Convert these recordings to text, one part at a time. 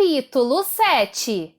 Capítulo 7.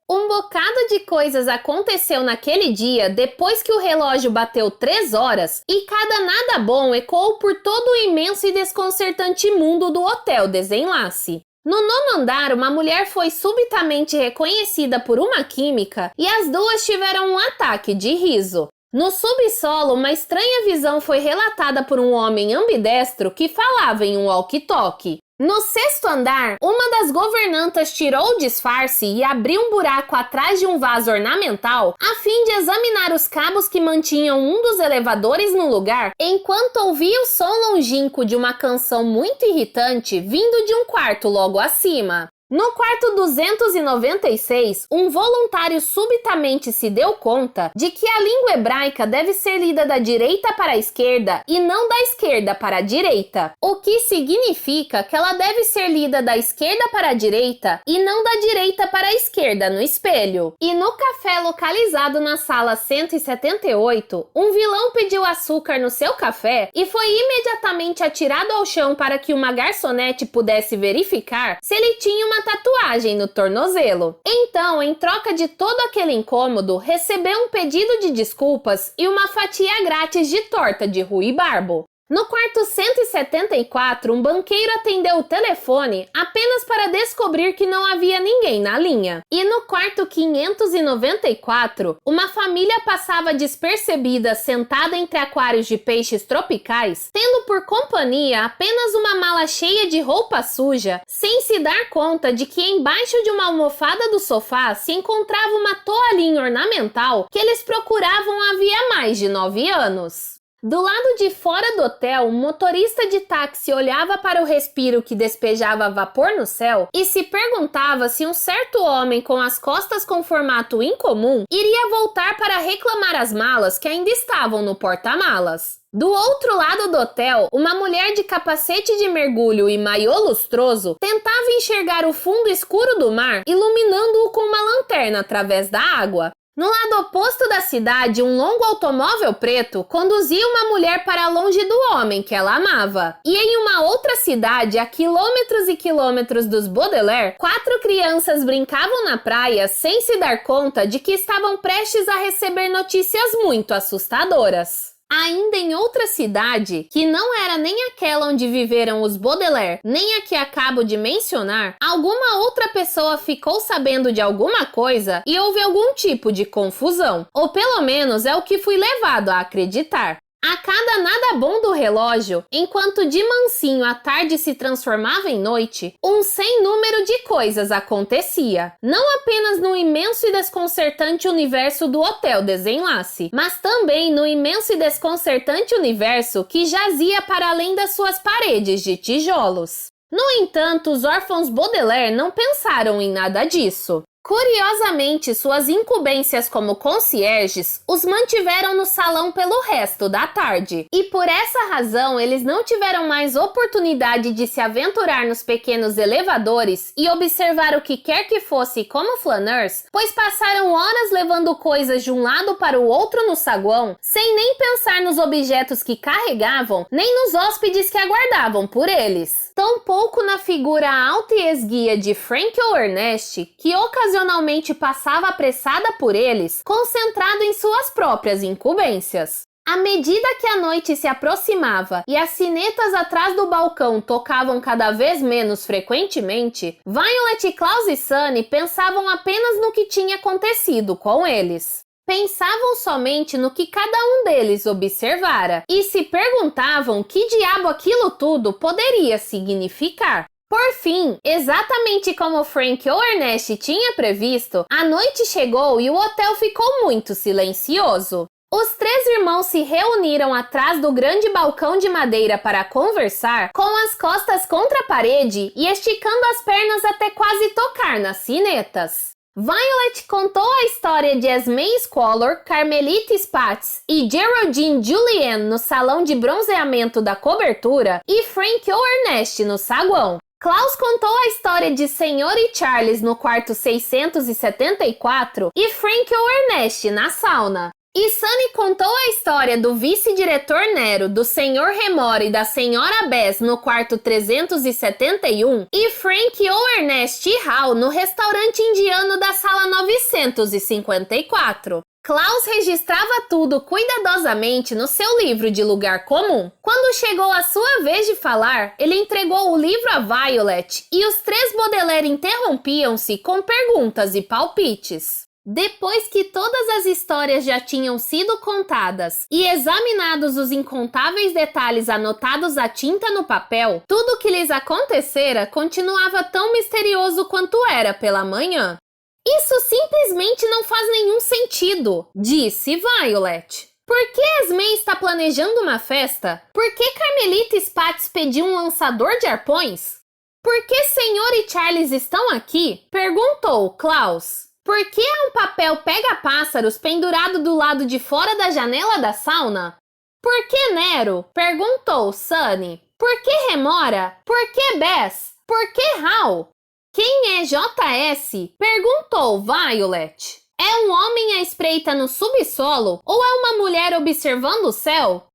Um bocado de coisas aconteceu naquele dia depois que o relógio bateu 3 horas e cada nada bom ecoou por todo o imenso e desconcertante mundo do Hotel Desenlace. No 9º andar, uma mulher foi subitamente reconhecida por uma química e as duas tiveram um ataque de riso. No subsolo, uma estranha visão foi relatada por um homem ambidestro que falava em um walkie-talkie. No 6º andar, uma das governantas tirou o disfarce e abriu um buraco atrás de um vaso ornamental a fim de examinar os cabos que mantinham um dos elevadores no lugar, enquanto ouvia o som longínquo de uma canção muito irritante vindo de um quarto logo acima. No quarto 296, um voluntário subitamente se deu conta de que a língua hebraica deve ser lida da direita para a esquerda e não da esquerda para a direita, o que significa que ela deve ser lida da esquerda para a direita e não da direita para a esquerda no espelho. E no café localizado na sala 178, um vilão pediu açúcar no seu café e foi imediatamente atirado ao chão para que uma garçonete pudesse verificar se ele tinha uma tatuagem no tornozelo. Então, em troca de todo aquele incômodo, recebeu um pedido de desculpas e uma fatia grátis de torta de ruibarbo. No quarto 174, um banqueiro atendeu o telefone apenas para descobrir que não havia ninguém na linha. E no quarto 594, uma família passava despercebida sentada entre aquários de peixes tropicais, tendo por companhia apenas uma mala cheia de roupa suja, sem se dar conta de que embaixo de uma almofada do sofá se encontrava uma toalhinha ornamental que eles procuravam havia mais de 9 anos. Do lado de fora do hotel, um motorista de táxi olhava para o respiro que despejava vapor no céu e se perguntava se um certo homem com as costas com formato incomum iria voltar para reclamar as malas que ainda estavam no porta-malas. Do outro lado do hotel, uma mulher de capacete de mergulho e maiô lustroso tentava enxergar o fundo escuro do mar, iluminando-o com uma lanterna através da água. No lado oposto da cidade, um longo automóvel preto conduzia uma mulher para longe do homem que ela amava. E em uma outra cidade, a quilômetros e quilômetros dos Baudelaire, 4 crianças brincavam na praia sem se dar conta de que estavam prestes a receber notícias muito assustadoras. Ainda em outra cidade, que não era nem aquela onde viveram os Baudelaire, nem a que acabo de mencionar, alguma outra pessoa ficou sabendo de alguma coisa e houve algum tipo de confusão. Ou pelo menos é o que fui levado a acreditar. A cada nada bom do relógio, enquanto de mansinho a tarde se transformava em noite, um sem número de coisas acontecia. Não apenas no imenso e desconcertante universo do Hotel Desenlace, mas também no imenso e desconcertante universo que jazia para além das suas paredes de tijolos. No entanto, os órfãos Baudelaire não pensaram em nada disso. Curiosamente, suas incumbências como concierges os mantiveram no salão pelo resto da tarde. E por essa razão, eles não tiveram mais oportunidade de se aventurar nos pequenos elevadores e observar o que quer que fosse como flaneurs, pois passaram horas levando coisas de um lado para o outro no saguão, sem nem pensar nos objetos que carregavam, nem nos hóspedes que aguardavam por eles. Tampouco na figura alta e esguia de Frank ou Ernest, que ocasionalmente passava apressada por eles, concentrado em suas próprias incumbências. À medida que a noite se aproximava e as sinetas atrás do balcão tocavam cada vez menos frequentemente, Violet, Klaus e Sunny pensavam apenas no que tinha acontecido com eles. Pensavam somente no que cada um deles observara e se perguntavam que diabo aquilo tudo poderia significar. Por fim, exatamente como Frank ou Ernest tinha previsto, a noite chegou e o hotel ficou muito silencioso. Os 3 irmãos se reuniram atrás do grande balcão de madeira para conversar, com as costas contra a parede e esticando as pernas até quase tocar nas sinetas. Violet contou a história de Esme Squalor, Carmelita Spatz e Geraldine Julienne no salão de bronzeamento da cobertura e Frank ou Ernest no saguão. Klaus contou a história de Senhor e Charles no quarto 674 e Frank ou Ernest na sauna. E Sunny contou a história do vice-diretor Nero, do Sr. Remora e da Sra. Bess no quarto 371 e Frank ou Ernest Hall no restaurante indiano da sala 954. Klaus registrava tudo cuidadosamente no seu livro de lugar comum. Quando chegou a sua vez de falar, ele entregou o livro a Violet e os três Baudelaire interrompiam-se com perguntas e palpites. Depois que todas as histórias já tinham sido contadas e examinados os incontáveis detalhes anotados à tinta no papel, tudo o que lhes acontecera continuava tão misterioso quanto era pela manhã. Isso simplesmente não faz nenhum sentido, disse Violet. Por que Esme está planejando uma festa? Por que Carmelita Spatz pediu um lançador de arpões? Por que Senhor e Charles estão aqui? Perguntou Klaus. Por que há um papel pega-pássaros pendurado do lado de fora da janela da sauna? Por que Nero? Perguntou Sunny. Por que Remora? Por que Bess? Por que Hal? Quem é JS? Perguntou Violet. É um homem à espreita no subsolo ou é uma mulher observando o céu?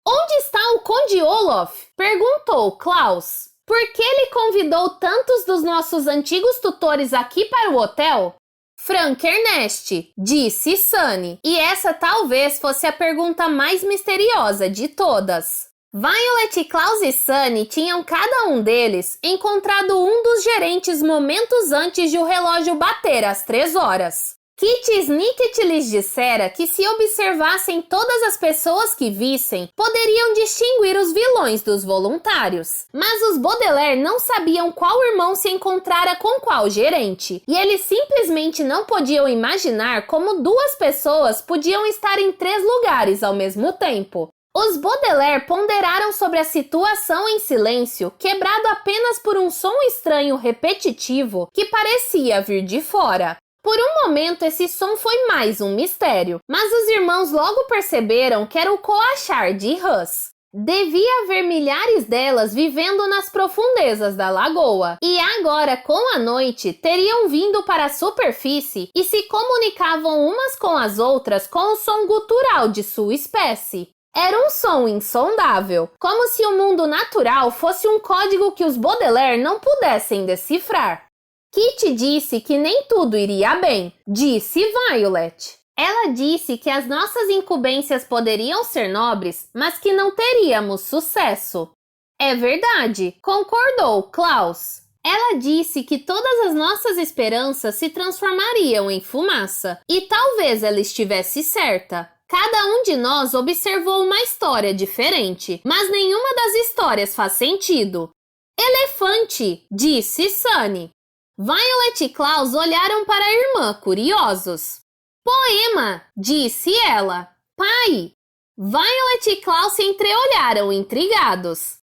Onde está o Conde Olaf? Perguntou Klaus. Por que ele convidou tantos dos nossos antigos tutores aqui para o hotel? Frank Ernest, disse Sunny, e essa talvez fosse a pergunta mais misteriosa de todas. Violet, Klaus e Sunny tinham cada um deles encontrado um dos gerentes momentos antes de o relógio bater às 3 horas. Kit Snicket lhes dissera que se observassem todas as pessoas que vissem, poderiam distinguir os vilões dos voluntários. Mas os Baudelaire não sabiam qual irmão se encontrara com qual gerente, e eles simplesmente não podiam imaginar como duas pessoas podiam estar em 3 lugares ao mesmo tempo. Os Baudelaire ponderaram sobre a situação em silêncio, quebrado apenas por um som estranho repetitivo que parecia vir de fora. Por um momento, esse som foi mais um mistério, mas os irmãos logo perceberam que era o coachar de Russ. Devia haver milhares delas vivendo nas profundezas da lagoa, e agora, com a noite, teriam vindo para a superfície e se comunicavam umas com as outras com o som gutural de sua espécie. Era um som insondável, como se o mundo natural fosse um código que os Baudelaire não pudessem decifrar. Kit disse que nem tudo iria bem, disse Violet. Ela disse que as nossas incumbências poderiam ser nobres, mas que não teríamos sucesso. É verdade, concordou Klaus. Ela disse que todas as nossas esperanças se transformariam em fumaça, e talvez ela estivesse certa. Cada um de nós observou uma história diferente, mas nenhuma das histórias faz sentido. Elefante, disse Sunny. Violet e Klaus olharam para a irmã, curiosos. Poema, disse ela. Pai! Violet e Klaus se entreolharam intrigados.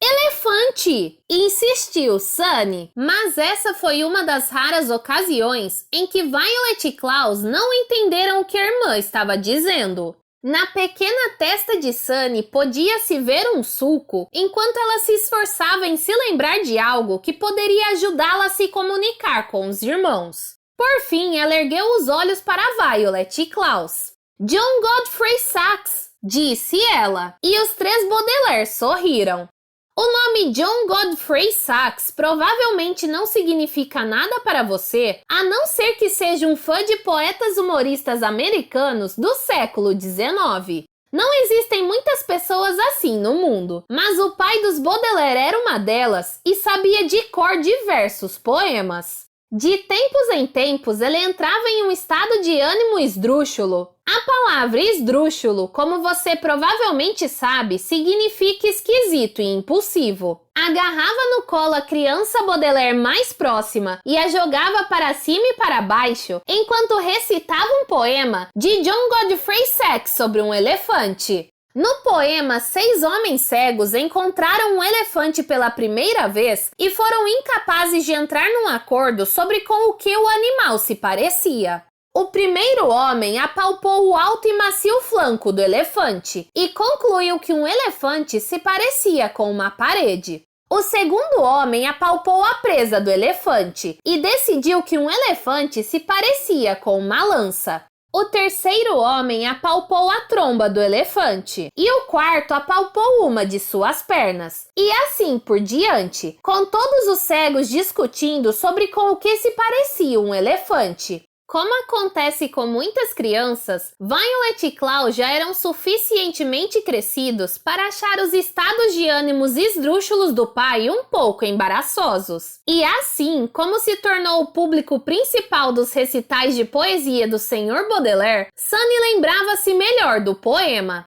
Elefante! Insistiu Sunny, mas essa foi uma das raras ocasiões em que Violet e Klaus não entenderam o que a irmã estava dizendo. Na pequena testa de Sunny podia-se ver um sulco, enquanto ela se esforçava em se lembrar de algo que poderia ajudá-la a se comunicar com os irmãos. Por fim, ela ergueu os olhos para Violet e Klaus. John Godfrey Saxe, disse ela, e os 3 Baudelaire sorriram. O nome John Godfrey Saxe provavelmente não significa nada para você, a não ser que seja um fã de poetas humoristas americanos do século XIX. Não existem muitas pessoas assim no mundo, mas o pai dos Baudelaire era uma delas e sabia de cor diversos poemas. De tempos em tempos, ele entrava em um estado de ânimo esdrúxulo. A palavra esdrúxulo, como você provavelmente sabe, significa esquisito e impulsivo. Agarrava no colo a criança Baudelaire mais próxima e a jogava para cima e para baixo, enquanto recitava um poema de John Godfrey Saxe sobre um elefante. No poema, 6 homens cegos encontraram um elefante pela primeira vez e foram incapazes de entrar num acordo sobre com o que o animal se parecia. O primeiro homem apalpou o alto e macio flanco do elefante e concluiu que um elefante se parecia com uma parede. O segundo homem apalpou a presa do elefante e decidiu que um elefante se parecia com uma lança. O terceiro homem apalpou a tromba do elefante, e o quarto apalpou uma de suas pernas, e assim por diante, com todos os cegos discutindo sobre com o que se parecia um elefante. Como acontece com muitas crianças, Violet e Klaus já eram suficientemente crescidos para achar os estados de ânimos esdrúxulos do pai um pouco embaraçosos. E assim, como se tornou o público principal dos recitais de poesia do Sr. Baudelaire, Sunny lembrava-se melhor do poema.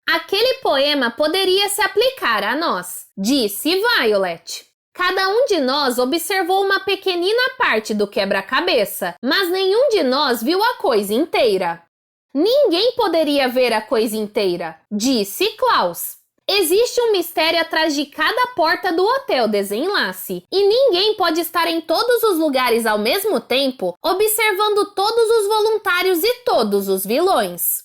Aquele poema poderia se aplicar a nós, disse Violet. Cada um de nós observou uma pequenina parte do quebra-cabeça, mas nenhum de nós viu a coisa inteira. Ninguém poderia ver a coisa inteira, disse Klaus. Existe um mistério atrás de cada porta do Hotel Desenlace, e ninguém pode estar em todos os lugares ao mesmo tempo, observando todos os voluntários e todos os vilões.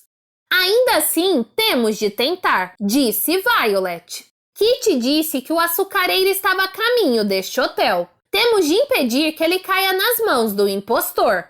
Ainda assim, temos de tentar, disse Violet. Kitty disse que o açucareiro estava a caminho deste hotel. Temos de impedir que ele caia nas mãos do impostor.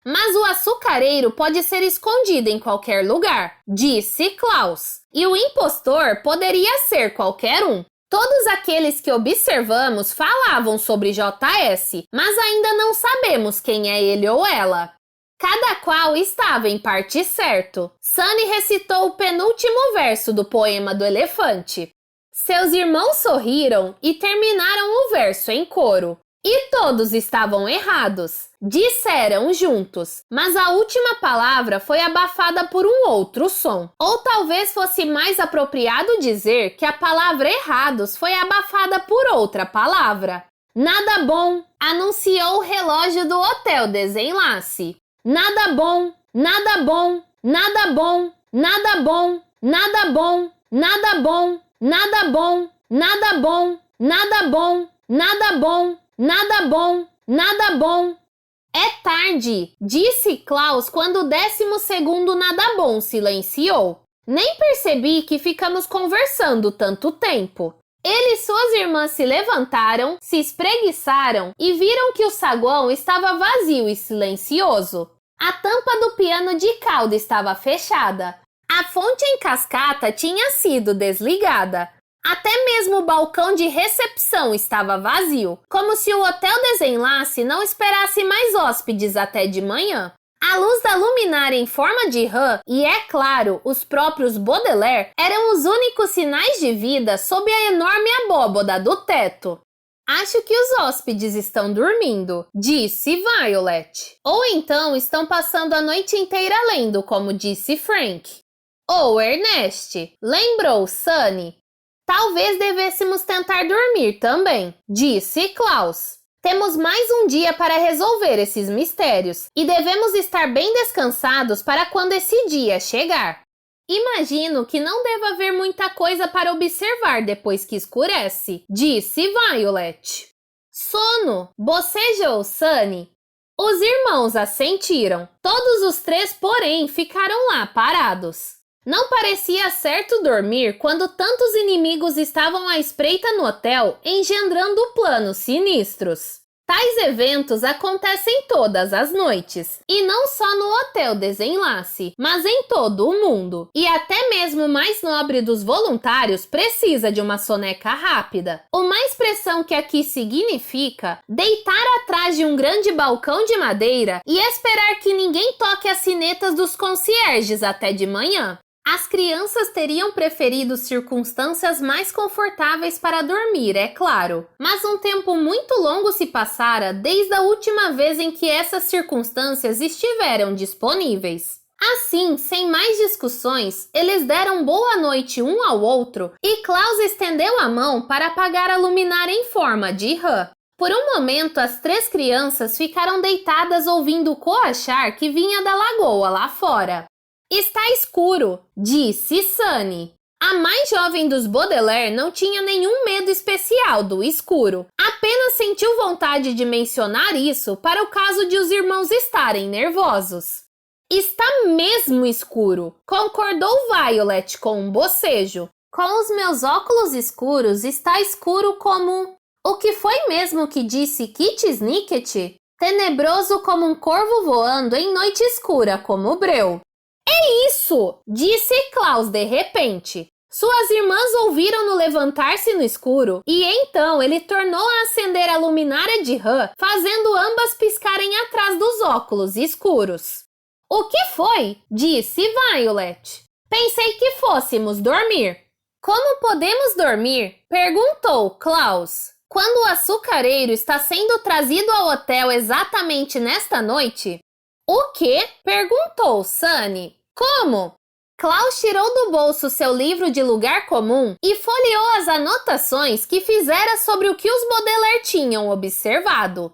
Mas o açucareiro pode ser escondido em qualquer lugar, disse Klaus. E o impostor poderia ser qualquer um. Todos aqueles que observamos falavam sobre JS, mas ainda não sabemos quem é ele ou ela. Cada qual estava em parte certo. Sunny recitou o penúltimo verso do poema do elefante. Seus irmãos sorriram e terminaram o verso em coro. E todos estavam errados. Disseram juntos, mas a última palavra foi abafada por um outro som. Ou talvez fosse mais apropriado dizer que a palavra errados foi abafada por outra palavra. Nada bom, anunciou o relógio do Hotel Desenlace. Nada bom, nada bom, nada bom, nada bom, nada bom, nada bom. Nada bom, nada bom, nada bom, nada bom, nada bom, nada bom. É tarde, disse Klaus quando o 12º nada bom silenciou. Nem percebi que ficamos conversando tanto tempo. Ele e suas irmãs se levantaram, se espreguiçaram e viram que o saguão estava vazio e silencioso. A tampa do piano de cauda estava fechada. A fonte em cascata tinha sido desligada. Até mesmo o balcão de recepção estava vazio, como se o Hotel Desenlace não esperasse mais hóspedes até de manhã. A luz da luminária em forma de rã e, é claro, os próprios Baudelaire eram os únicos sinais de vida sob a enorme abóboda do teto. Acho que os hóspedes estão dormindo, disse Violet. Ou então estão passando a noite inteira lendo, como disse Frank. Ou Ernest, lembrou Sunny. Talvez devêssemos tentar dormir também, disse Klaus. Temos mais um dia para resolver esses mistérios e devemos estar bem descansados para quando esse dia chegar. Imagino que não deva haver muita coisa para observar depois que escurece, disse Violet. Sono, bocejou Sunny. Os irmãos assentiram. Todos os três, porém, ficaram lá parados. Não parecia certo dormir quando tantos inimigos estavam à espreita no hotel, engendrando planos sinistros. Tais eventos acontecem todas as noites, e não só no Hotel Desenlace, mas em todo o mundo. E até mesmo o mais nobre dos voluntários precisa de uma soneca rápida. Uma expressão que aqui significa deitar atrás de um grande balcão de madeira e esperar que ninguém toque as sinetas dos concierges até de manhã. As crianças teriam preferido circunstâncias mais confortáveis para dormir, é claro, mas um tempo muito longo se passara desde a última vez em que essas circunstâncias estiveram disponíveis. Assim, sem mais discussões, eles deram boa noite um ao outro e Klaus estendeu a mão para apagar a luminária em forma de rã. Por um momento, as três crianças ficaram deitadas ouvindo o coachar que vinha da lagoa lá fora. Está escuro, disse Sunny. A mais jovem dos Baudelaire não tinha nenhum medo especial do escuro. Apenas sentiu vontade de mencionar isso para o caso de os irmãos estarem nervosos. Está mesmo escuro, concordou Violet com um bocejo. Com os meus óculos escuros está escuro como... O que foi mesmo que disse Kitty Snicket? tenebroso como um corvo voando em noite escura como o breu. É isso! Disse Klaus de repente. Suas irmãs ouviram-no levantar-se no escuro, e então ele tornou a acender a luminária de Han, fazendo ambas piscarem atrás dos óculos escuros. O que foi? Disse Violet. Pensei que fôssemos dormir. Como podemos dormir? Perguntou Klaus. Quando o açucareiro está sendo trazido ao hotel exatamente nesta noite? O quê? Perguntou Sunny. Como? Klaus tirou do bolso seu livro de lugar comum e folheou as anotações que fizera sobre o que os Baudelaire tinham observado.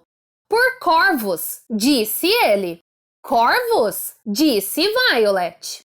Por corvos, disse ele. Corvos? Disse Violet.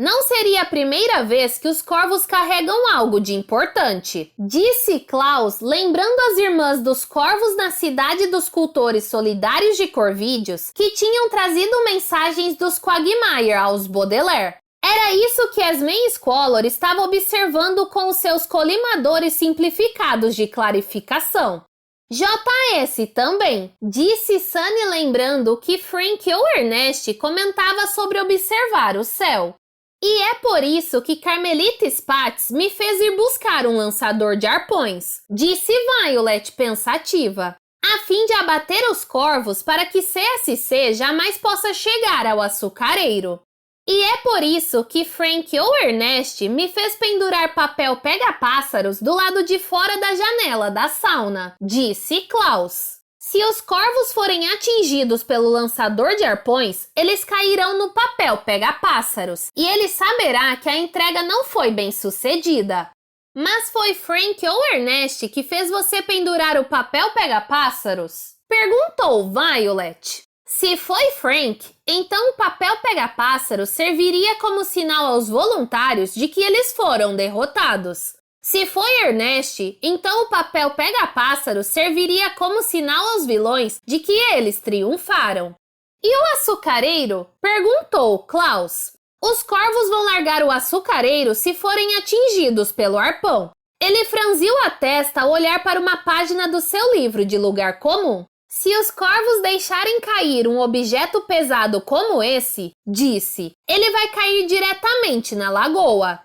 Não seria a primeira vez que os corvos carregam algo de importante, disse Klaus, lembrando as irmãs dos corvos na cidade dos cultores solidários de Corvídeos que tinham trazido mensagens dos Quagmire aos Baudelaire. Era isso que Esme Squalor estava observando com os seus colimadores simplificados de clarificação. JS também, disse Sunny lembrando que Frank ou Ernest comentava sobre observar o céu. E é por isso que Carmelita Spatz me fez ir buscar um lançador de arpões, disse Violet pensativa, a fim de abater os corvos para que CSC jamais possa chegar ao açucareiro. E é por isso que Frank ou Ernest me fez pendurar papel pega-pássaros do lado de fora da janela da sauna, disse Klaus. Se os corvos forem atingidos pelo lançador de arpões, eles cairão no papel pega-pássaros, e ele saberá que a entrega não foi bem sucedida. Mas foi Frank ou Ernest que fez você pendurar o papel pega-pássaros? Perguntou Violet. Se foi Frank, então o papel pega-pássaro serviria como sinal aos voluntários de que eles foram derrotados. Se foi Ernest, então o papel pega-pássaro serviria como sinal aos vilões de que eles triunfaram. E o açucareiro? Perguntou Klaus. Os corvos vão largar o açucareiro se forem atingidos pelo arpão. Ele franziu a testa ao olhar para uma página do seu livro de lugar comum. Se os corvos deixarem cair um objeto pesado como esse, disse, ele vai cair diretamente na lagoa.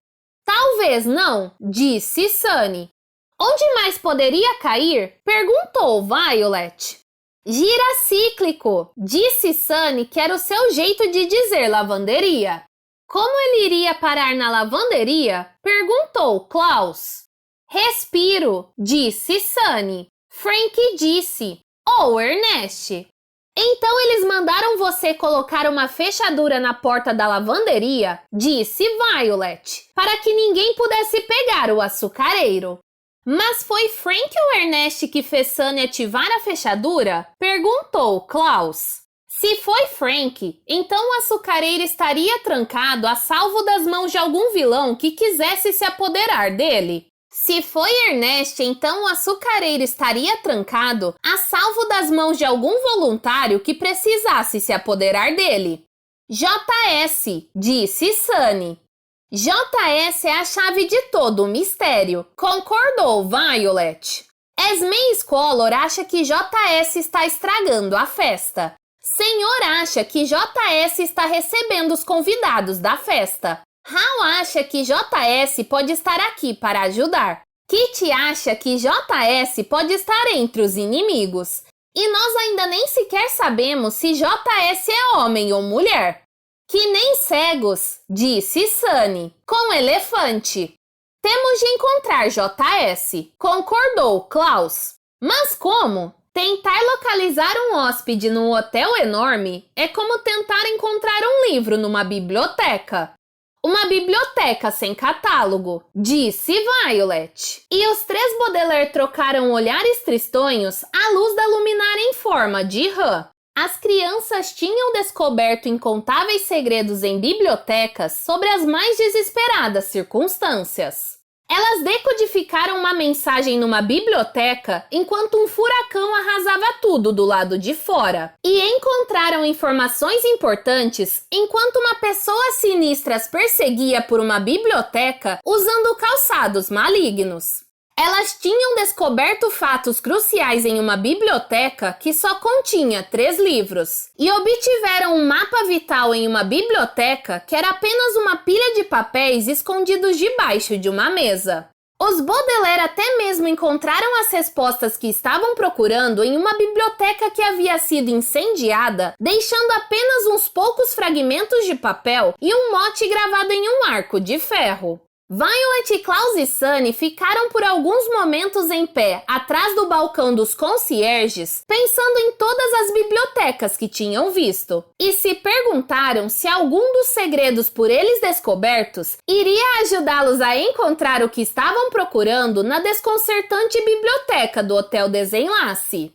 Talvez não, disse Sunny. Onde mais poderia cair? Perguntou Violet. Giracíclico, disse Sunny que era o seu jeito de dizer lavanderia. Como ele iria parar na lavanderia? Perguntou Klaus. Respiro, disse Sunny. Frank disse. Ou Ernest. Então eles mandaram você colocar uma fechadura na porta da lavanderia, disse Violet, para que ninguém pudesse pegar o açucareiro. Mas foi Frank ou Ernest que fez Sunny ativar a fechadura? Perguntou Klaus. Se foi Frank, então o açucareiro estaria trancado a salvo das mãos de algum vilão que quisesse se apoderar dele. Se foi Ernest, então o açucareiro estaria trancado a salvo das mãos de algum voluntário que precisasse se apoderar dele. JS, disse Sunny. JS é a chave de todo o mistério, concordou Violet. Esme Squalor acha que JS está estragando a festa. Senhor acha que JS está recebendo os convidados da festa. Hal acha que JS pode estar aqui para ajudar. Kitty acha que JS pode estar entre os inimigos. E nós ainda nem sequer sabemos se JS é homem ou mulher. Que nem cegos, disse Sunny, com elefante. Temos de encontrar JS, concordou Klaus. Mas como? Tentar localizar um hóspede num hotel enorme é como tentar encontrar um livro numa biblioteca. Uma biblioteca sem catálogo, disse Violet. E os três Baudelaire trocaram olhares tristonhos à luz da luminária em forma de rã. As crianças tinham descoberto incontáveis segredos em bibliotecas sobre as mais desesperadas circunstâncias. Elas decodificaram uma mensagem numa biblioteca enquanto um furacão arrasava tudo do lado de fora. E encontraram informações importantes enquanto uma pessoa sinistra as perseguia por uma biblioteca usando calçados malignos. Elas tinham descoberto fatos cruciais em uma biblioteca que só continha 3 livros, e obtiveram um mapa vital em uma biblioteca que era apenas uma pilha de papéis escondidos debaixo de uma mesa. Os Baudelaire até mesmo encontraram as respostas que estavam procurando em uma biblioteca que havia sido incendiada, deixando apenas uns poucos fragmentos de papel e um mote gravado em um arco de ferro. Violet, Klaus e Sunny ficaram por alguns momentos em pé, atrás do balcão dos concierges, pensando em todas as bibliotecas que tinham visto, e se perguntaram se algum dos segredos por eles descobertos iria ajudá-los a encontrar o que estavam procurando na desconcertante biblioteca do Hotel Desenlace.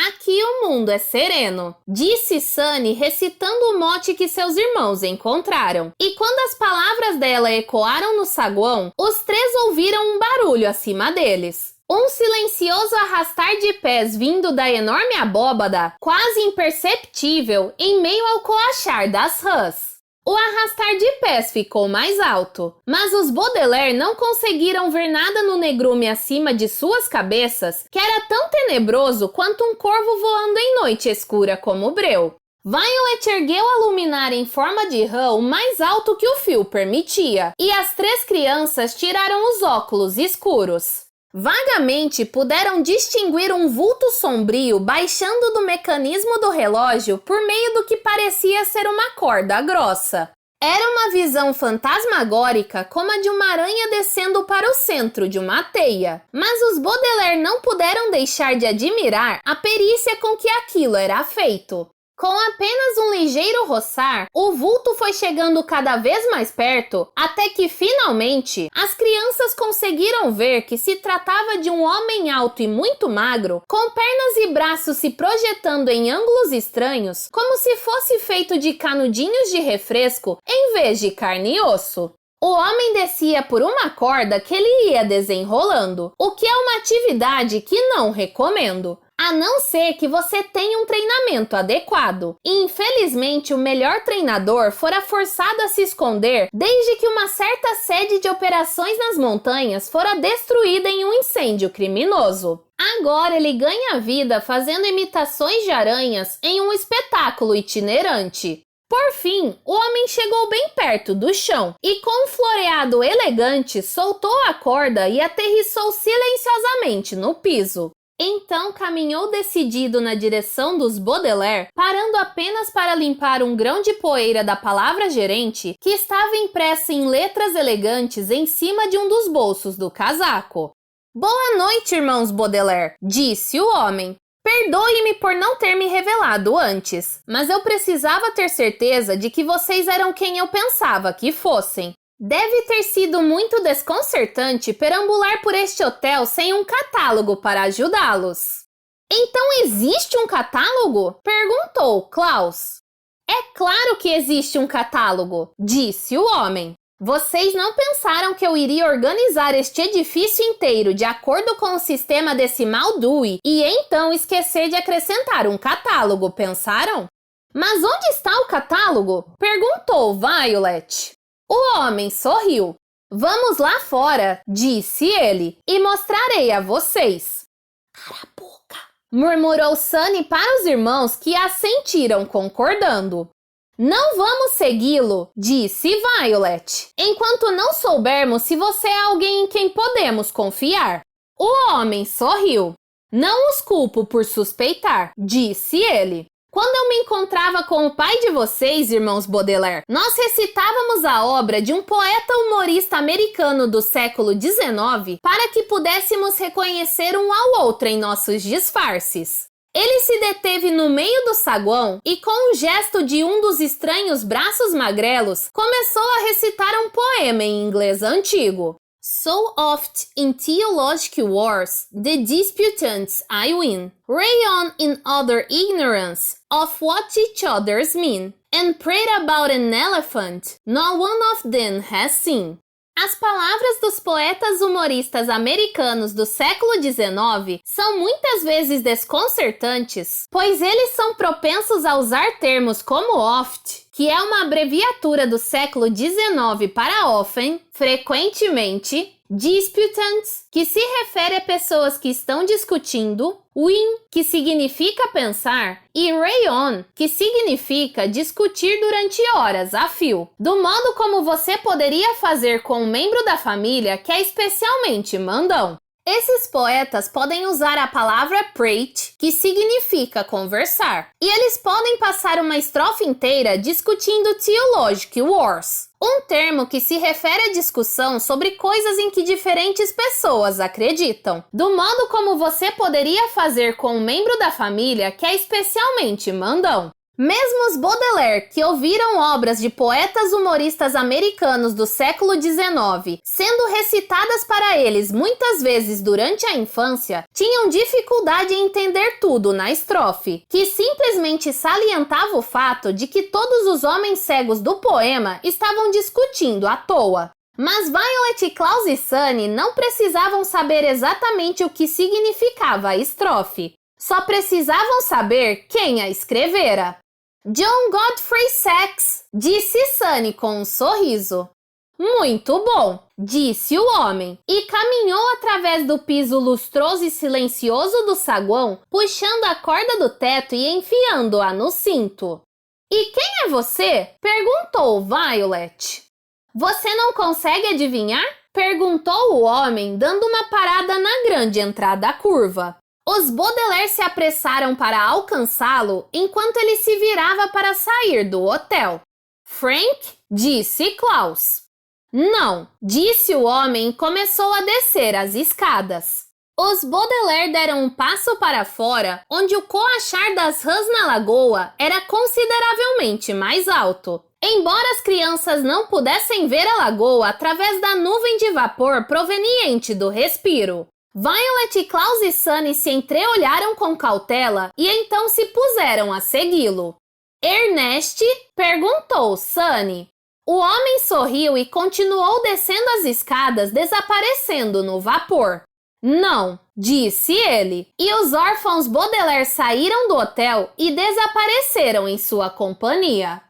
Aqui o mundo é sereno, disse Sunny recitando o mote que seus irmãos encontraram. E quando as palavras dela ecoaram no saguão, os 3 ouviram um barulho acima deles. Um silencioso arrastar de pés vindo da enorme abóbada, quase imperceptível em meio ao coachar das rãs. O arrastar de pés ficou mais alto, mas os Baudelaire não conseguiram ver nada no negrume acima de suas cabeças, que era tão tenebroso quanto um corvo voando em noite escura como breu. Violet ergueu a luminária em forma de rã o mais alto que o fio permitia, e as 3 crianças tiraram os óculos escuros. Vagamente puderam distinguir um vulto sombrio baixando do mecanismo do relógio por meio do que parecia ser uma corda grossa. Era uma visão fantasmagórica como a de uma aranha descendo para o centro de uma teia. Mas os Baudelaire não puderam deixar de admirar a perícia com que aquilo era feito. Com apenas um ligeiro roçar, o vulto foi chegando cada vez mais perto, até que, finalmente, as crianças conseguiram ver que se tratava de um homem alto e muito magro, com pernas e braços se projetando em ângulos estranhos, como se fosse feito de canudinhos de refresco em vez de carne e osso. O homem descia por uma corda que ele ia desenrolando, o que é uma atividade que não recomendo. A não ser que você tenha um treinamento adequado. E infelizmente o melhor treinador fora forçado a se esconder desde que uma certa sede de operações nas montanhas fora destruída em um incêndio criminoso. Agora ele ganha vida fazendo imitações de aranhas em um espetáculo itinerante. Por fim, o homem chegou bem perto do chão e com um floreado elegante soltou a corda e aterrissou silenciosamente no piso. Então caminhou decidido na direção dos Baudelaire, parando apenas para limpar um grão de poeira da palavra gerente que estava impressa em letras elegantes em cima de um dos bolsos do casaco. Boa noite, irmãos Baudelaire, disse o homem. Perdoe-me por não ter me revelado antes, mas eu precisava ter certeza de que vocês eram quem eu pensava que fossem. Deve ter sido muito desconcertante perambular por este hotel sem um catálogo para ajudá-los. Então existe um catálogo? Perguntou Klaus. É claro que existe um catálogo, disse o homem. Vocês não pensaram que eu iria organizar este edifício inteiro de acordo com o sistema decimal Dewey e então esquecer de acrescentar um catálogo, pensaram? Mas onde está o catálogo? Perguntou Violet. O homem sorriu. Vamos lá fora, disse ele, e mostrarei a vocês. Arapuca, murmurou Sunny para os irmãos que assentiram concordando. Não vamos segui-lo, disse Violet, enquanto não soubermos se você é alguém em quem podemos confiar. O homem sorriu. Não os culpo por suspeitar, disse ele. Quando eu me encontrava com o pai de vocês, irmãos Baudelaire, nós recitávamos a obra de um poeta humorista americano do século XIX para que pudéssemos reconhecer um ao outro em nossos disfarces. Ele se deteve no meio do saguão e, com um gesto de um dos estranhos braços magrelos, começou a recitar um poema em inglês antigo. So oft in theological wars the disputants I win, ray on in other ignorance of what each others mean, and prate about an elephant not one of them has seen. As palavras dos poetas humoristas americanos do século XIX são muitas vezes desconcertantes, pois eles são propensos a usar termos como oft, que é uma abreviatura do século XIX para often, frequentemente, disputants, que se refere a pessoas que estão discutindo, win, que significa pensar, e rayon, que significa discutir durante horas a fio, do modo como você poderia fazer com um membro da família que é especialmente mandão. Esses poetas podem usar a palavra prate, que significa conversar, e eles podem passar uma estrofe inteira discutindo theologic wars, um termo que se refere à discussão sobre coisas em que diferentes pessoas acreditam, do modo como você poderia fazer com um membro da família que é especialmente mandão. Mesmo os Baudelaire, que ouviram obras de poetas humoristas americanos do século XIX, sendo recitadas para eles muitas vezes durante a infância, tinham dificuldade em entender tudo na estrofe, que simplesmente salientava o fato de que todos os homens cegos do poema estavam discutindo à toa. Mas Violet, Klaus e Sunny não precisavam saber exatamente o que significava a estrofe. Só precisavam saber quem a escrevera. John Godfrey Saxe, disse Sunny com um sorriso. Muito bom, disse o homem, e caminhou através do piso lustroso e silencioso do saguão, puxando a corda do teto e enfiando-a no cinto. E quem é você? Perguntou Violet. Você não consegue adivinhar? Perguntou o homem, dando uma parada na grande entrada curva. Os Baudelaire se apressaram para alcançá-lo enquanto ele se virava para sair do hotel. Frank, disse Klaus. Não, disse o homem e começou a descer as escadas. Os Baudelaire deram um passo para fora, onde o coachar das rãs na lagoa era consideravelmente mais alto. Embora as crianças não pudessem ver a lagoa através da nuvem de vapor proveniente do respiro. Violet, Klaus e Sunny se entreolharam com cautela e então se puseram a segui-lo. Ernest? Perguntou Sunny. O homem sorriu e continuou descendo as escadas, desaparecendo no vapor. Não, disse ele, e os órfãos Baudelaire saíram do hotel e desapareceram em sua companhia.